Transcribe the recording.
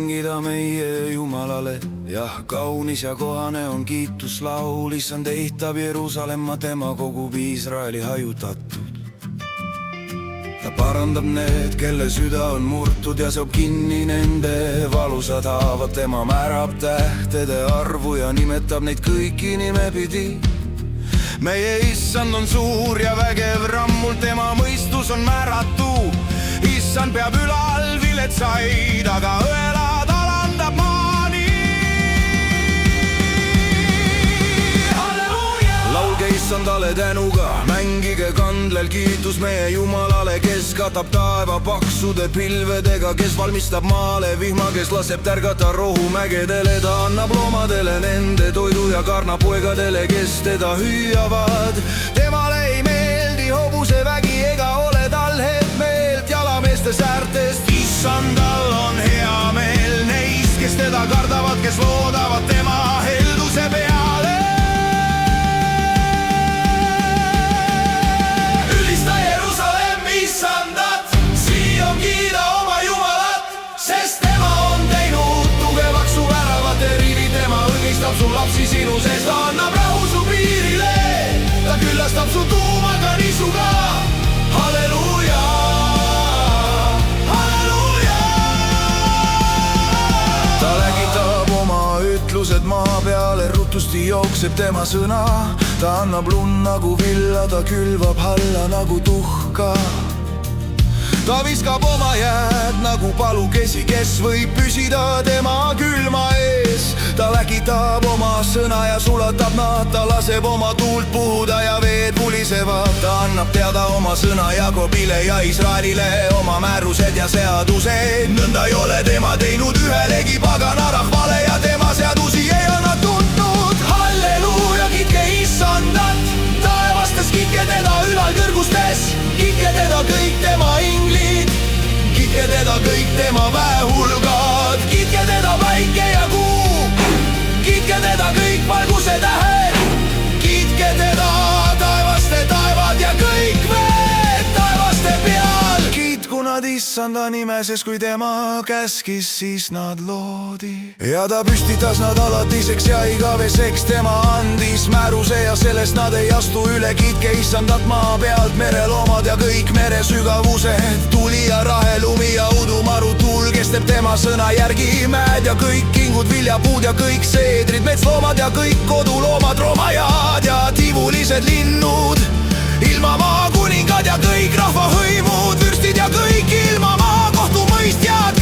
mängida meie Jumalale. Jah, kaunis ja kohane on kiituslaul, issand ehitab Jeruusalemma, tema kogub Iisraeli hajutatud. Ta parandab need, kelle süda on murtud ja seob kinni nende valusad haavad. Tema määrab tähtede arvu ja nimetab neid kõiki nimepidi. Meie issand on suur ja vägev rammul, tema mõistus on määratu. Issand peab ülal viletsaid, aga õelad alandab maani. Laulge issandale tänuga, mängige kandlel kiitus meie Jumalale, kes katab taeva paksude pilvedega, kes valmistab maale vihma, kes laseb tärgata rohumägedele. Ta annab loomadele nende toidu ja karnapoegadele, kes teda hüüavad. Temale ei meeldi hobusevägi ega ole tal head meelt jalameeste säärtest. Issandal on hea meel neist, kes teda kardavad, kes loodavad tema helduse peale. Ülista Jeruusalemm issandat, Sion kiida oma Jumalat, sest tema on teinud tugevaks su väravate rivi. Tema õnnistab su lapsi sinu sees, ta annab rahu su piirile, ta küllastab su tuumaga nisuga. Halleluuja, halleluuja. Ta lägitab oma ütlused maa peale, rutusti jookseb tema sõna. Ta annab lund nagu villa, ta külvab halla nagu tuhka. Ta viskab oma jääd nagu palukesi, kes võib püsida tema külma ees. Ta läkitab oma sõna ja sulatab nad, ta laseb oma tuult puhuda ja veed pulisevad. Ta annab teada oma sõna Jakobile ja Iisraelile, oma määrused ja seadused. Nõnda ei ole tema teinud ühelegi pagana rahvale ja tema seadusi ei anna tundnud. Halleluuja, kiitke issandat taevastes, kiitke teda ülal kõrgustes, kiitke teda kõik tema inglid, kiitke teda kõik tema väehulgad, kiitke teda päike ja kuu, kiitke teda kõik valguse tähed, kiitke teda taevaste taevad ja kõik veed taevaste peal. Kiitku nad issanda nime, sest kui tema käskis, siis nad loodi. Ja ta püstitas nad alatiseks ja igaveseks, tema andis määruse ja sellest nad ei astu üle. Kiitke issandat maa pealt, mereloomad ja kõik meresügavused, tuli ja rahe, lumi ja udumaru tuul, kes teeb tema sõna järgi. Mäed ja kõik kingud, viljapuud ja kõik seedrid, metsloomad ja kõik koduloomad, roomajad ja tiivulised linnud, ilmamaa kuningad ja kõik rahvahõimud, vürstid ja kõik ilmamaa kohtumõistjad,